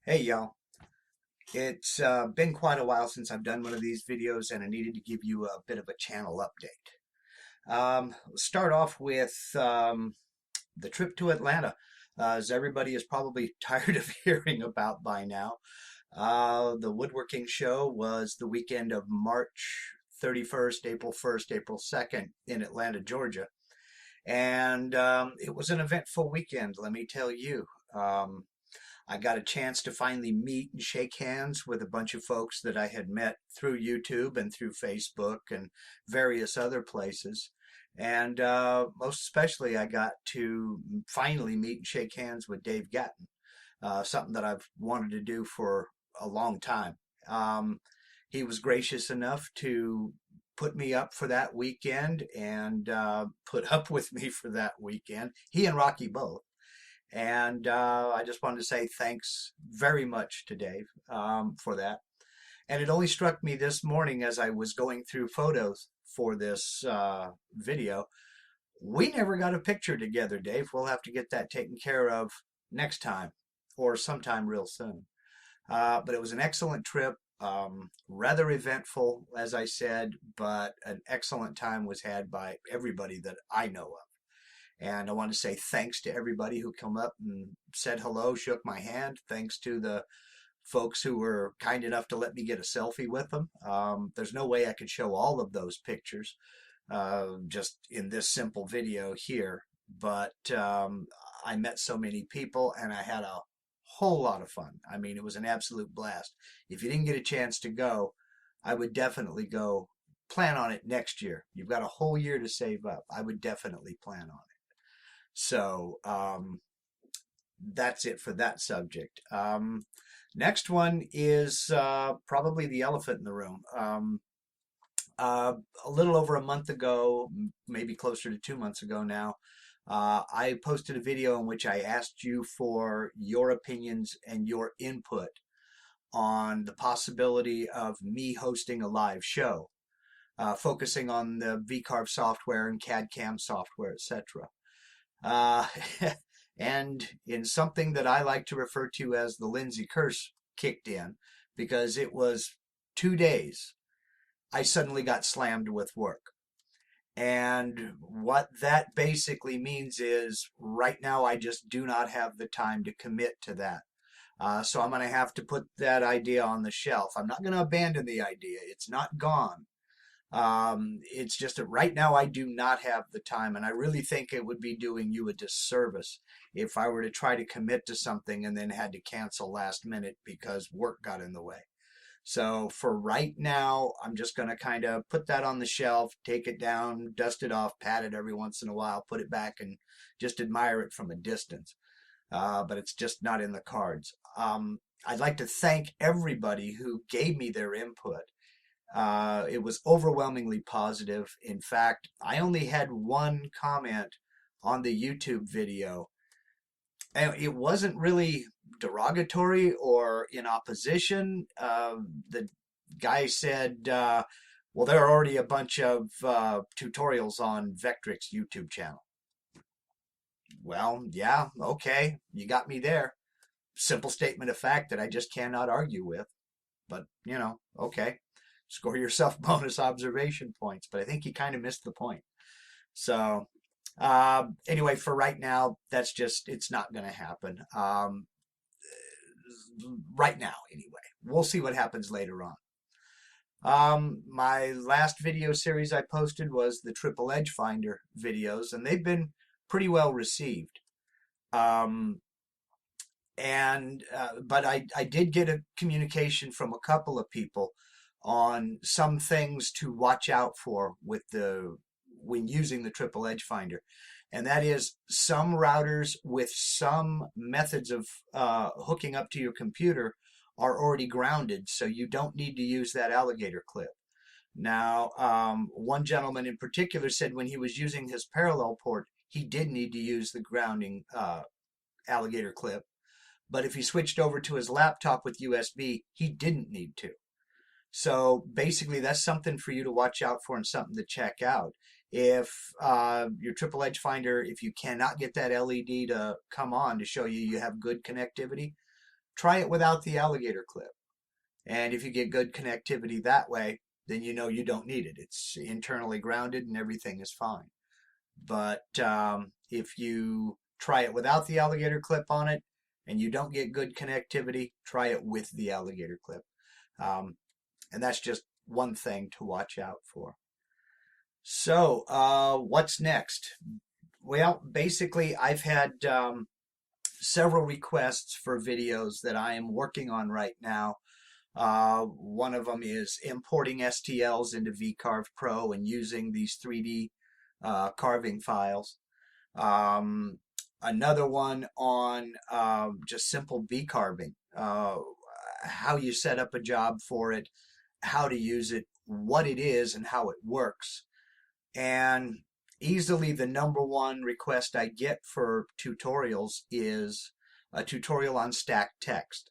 Hey y'all, it's been quite a while since I've done one of these videos and I needed to give you a bit of a channel update. We'll start off with the trip to Atlanta, as everybody is probably tired of hearing about by now. The woodworking show was the weekend of March 31st, April 1st, April 2nd in Atlanta, Georgia. And it was an eventful weekend, let me tell you. I got a chance to finally meet and shake hands with a bunch of folks that I had met through YouTube and through Facebook and various other places. And most especially, I got to finally meet and shake hands with Dave Gatton, something that I've wanted to do for a long time. Um, he was gracious enough to put me up for that weekend and put up with me for that weekend. He and Rocky both. And I just wanted to say thanks very much to Dave for that. And it only struck me this morning as I was going through photos for this video. We never got a picture together, Dave. We'll have to get that taken care of next time or sometime real soon. But it was an excellent trip, rather eventful, as I said, but an excellent time was had by everybody that I know of. And I want to say thanks to everybody who come up and said hello, shook my hand. Thanks to the folks who were kind enough to let me get a selfie with them. There's no way I could show all of those pictures just in this simple video here. But I met so many people and I had a whole lot of fun. I mean, it was an absolute blast. If you didn't get a chance to go, I would definitely go. Plan on it next year. You've got a whole year to save up. I would definitely plan on it. So that's it for that subject. Next one is probably the elephant in the room. A little over a month ago, maybe closer to 2 months ago now, I posted a video in which I asked you for your opinions and your input on the possibility of me hosting a live show, focusing on the VCarve software and CAD CAM software, etc. Uh, and in something that I like to refer to as the Lindsay Curse kicked in because it was 2 days. I suddenly got slammed with work. And what that basically means is right now I just do not have the time to commit to that. So I'm going to have to put that idea on the shelf. I'm not going to abandon the idea. It's not gone. It's just that right now I do not have the time, and I really think it would be doing you a disservice if I were to try to commit to something and then had to cancel last minute because work got in the way. So for right now, I'm just going to kind of put that on the shelf, take it down, dust it off, pat it every once in a while, put it back, and just admire it from a distance. But it's just not in the cards. I'd like to thank everybody who gave me their input. It was overwhelmingly positive. In fact, I only had one comment on the YouTube video, and it wasn't really derogatory or in opposition. The guy said, well, there are already a bunch of tutorials on Vectric's YouTube channel. Well, yeah, okay, you got me there. Simple statement of fact that I just cannot argue with. But, okay. Score yourself bonus observation points. But I think you kind of missed the point. So, anyway, for right now, it's not going to happen. Right now, anyway. We'll see what happens later on. My last video series I posted was the Triple Edge Finder videos, and they've been pretty well received. Um, but I did get a communication from a couple of people on some things to watch out for when using the Triple Edge Finder. And that is some routers with some methods of hooking up to your computer are already grounded, so you don't need to use that alligator clip. Now, one gentleman in particular said when he was using his parallel port, he did need to use the grounding alligator clip. But if he switched over to his laptop with USB, he didn't need to. So basically, that's something for you to watch out for and something to check out. If your Triple Edge Finder, if you cannot get that LED to come on to show you have good connectivity, try it without the alligator clip. And if you get good connectivity that way, then you know you don't need it. It's internally grounded and everything is fine. But if you try it without the alligator clip on it and you don't get good connectivity, try it with the alligator clip. And that's just one thing to watch out for. So, what's next? Well, basically, I've had several requests for videos that I am working on right now. One of them is importing STLs into VCarve Pro and using these 3D carving files. Another one on just simple V carving, how you set up a job for it, how to use it, what it is, and how it works. And easily the number one request I get for tutorials is a tutorial on stacked text.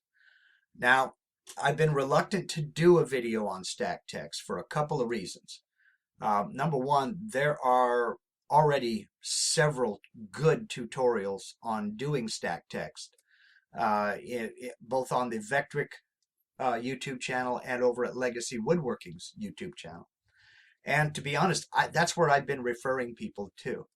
Now, I've been reluctant to do a video on stacked text for a couple of reasons. Number one, there are already several good tutorials on doing stacked text, both on the Vectric YouTube channel and over at Legacy Woodworking's YouTube channel. And to be honest, that's where I've been referring people to.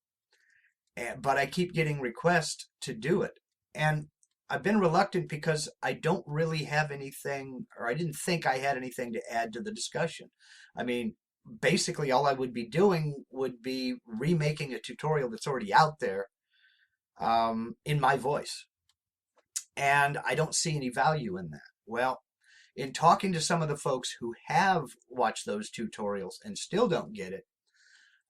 But I keep getting requests to do it. And I've been reluctant because I don't really have anything, or I didn't think I had anything to add to the discussion. I mean, basically all I would be doing would be remaking a tutorial that's already out there in my voice. And I don't see any value in that. Well, in talking to some of the folks who have watched those tutorials and still don't get it,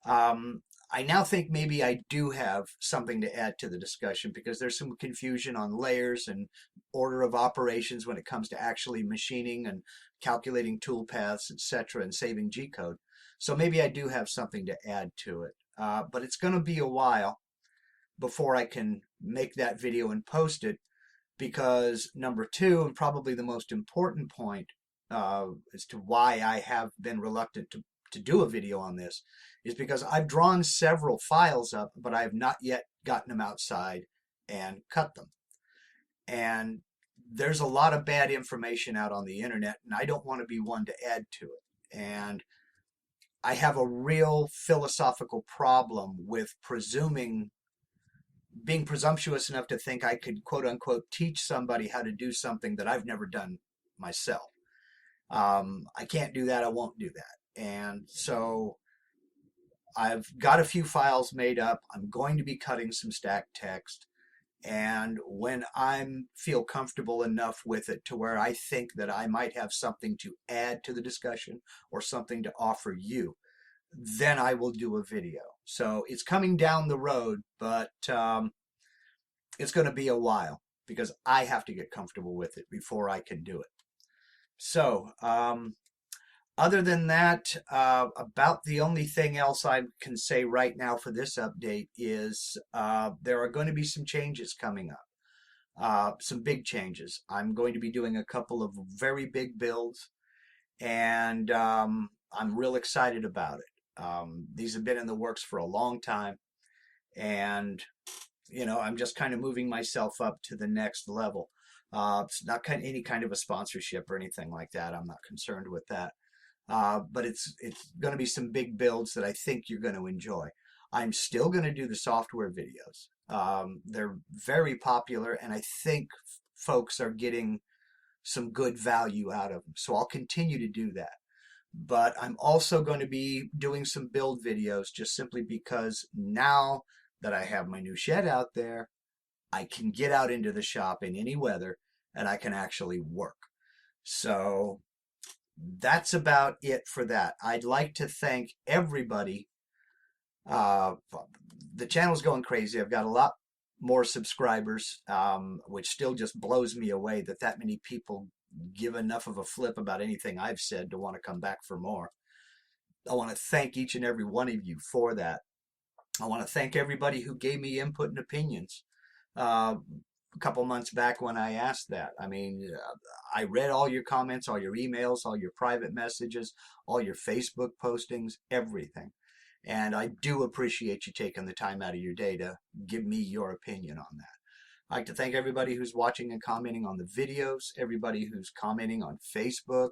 I now think maybe I do have something to add to the discussion, because there's some confusion on layers and order of operations when it comes to actually machining and calculating tool paths, etc., and saving G-code. So maybe I do have something to add to it. But it's going to be a while before I can make that video and post it, because number two, and probably the most important point as to why I have been reluctant to do a video on this, is because I've drawn several files up, but I have not yet gotten them outside and cut them. And there's a lot of bad information out on the internet, and I don't want to be one to add to it. And I have a real philosophical problem with being presumptuous enough to think I could, quote unquote, teach somebody how to do something that I've never done myself. I can't do that. I won't do that. And so I've got a few files made up. I'm going to be cutting some stacked text. And when I feel comfortable enough with it to where I think that I might have something to add to the discussion or something to offer you, then I will do a video. So it's coming down the road, but it's going to be a while because I have to get comfortable with it before I can do it. So other than that, about the only thing else I can say right now for this update is there are going to be some changes coming up, some big changes. I'm going to be doing a couple of very big builds, and I'm real excited about it. These have been in the works for a long time, and I'm just kind of moving myself up to the next level. It's not any kind of a sponsorship or anything like that. I'm not concerned with that. But it's going to be some big builds that I think you're going to enjoy. I'm still going to do the software videos. They're very popular, and I think folks are getting some good value out of them. So I'll continue to do that. But I'm also going to be doing some build videos just simply because now that I have my new shed out there, I can get out into the shop in any weather and I can actually work. So that's about it for that. I'd like to thank everybody. The channel's going crazy. I've got a lot more subscribers, which still just blows me away that many people give enough of a flip about anything I've said to want to come back for more. I want to thank each and every one of you for that. I want to thank everybody who gave me input and opinions. A couple months back when I asked that. I mean, I read all your comments, all your emails, all your private messages, all your Facebook postings, everything. And I do appreciate you taking the time out of your day to give me your opinion on that. I'd like to thank everybody who's watching and commenting on the videos, everybody who's commenting on Facebook,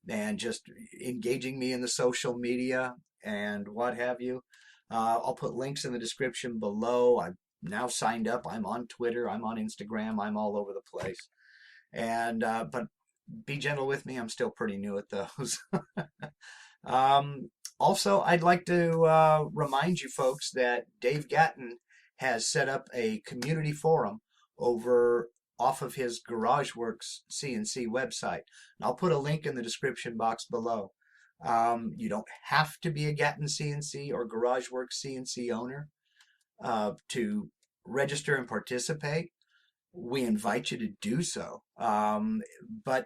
and just engaging me in the social media and what have you. I'll put links in the description below. I'm now signed up. I'm on Twitter. I'm on Instagram. I'm all over the place. And but be gentle with me. I'm still pretty new at those. Also, I'd like to remind you folks that Dave Gatton has set up a community forum over off of his GarageWorks CNC website. And I'll put a link in the description box below. You don't have to be a Gatton CNC or GarageWorks CNC owner to register and participate. We invite you to do so. But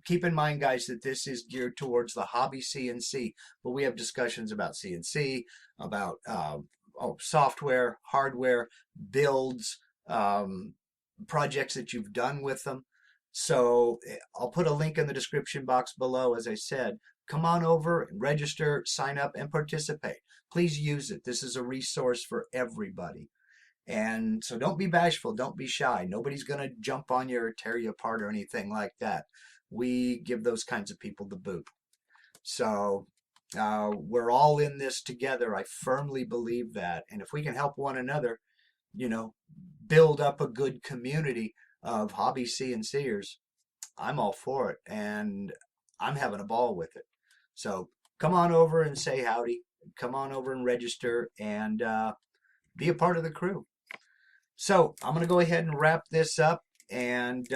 keep in mind, guys, that this is geared towards the hobby CNC. But we have discussions about CNC, about software, hardware, builds, projects that you've done with them. So I'll put a link in the description box below. As I said, come on over, register, sign up, and participate. Please use it. This is a resource for everybody. And so don't be bashful. Don't be shy. Nobody's going to jump on you or tear you apart or anything like that. We give those kinds of people the boot. So we're all in this together. I firmly believe that. And if we can help one another, build up a good community of hobby CNCers, I'm all for it. And I'm having a ball with it. So come on over and say howdy. Come on over and register and be a part of the crew. So I'm going to go ahead and wrap this up, and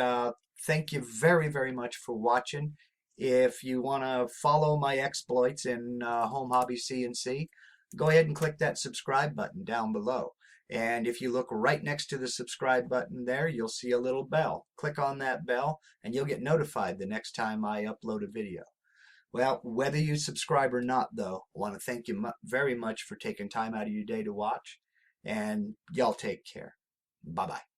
thank you very, very much for watching. If you want to follow my exploits in Home Hobby CNC, go ahead and click that subscribe button down below. And if you look right next to the subscribe button there, you'll see a little bell. Click on that bell, and you'll get notified the next time I upload a video. Well, whether you subscribe or not, though, I want to thank you very much for taking time out of your day to watch, and y'all take care. Bye-bye.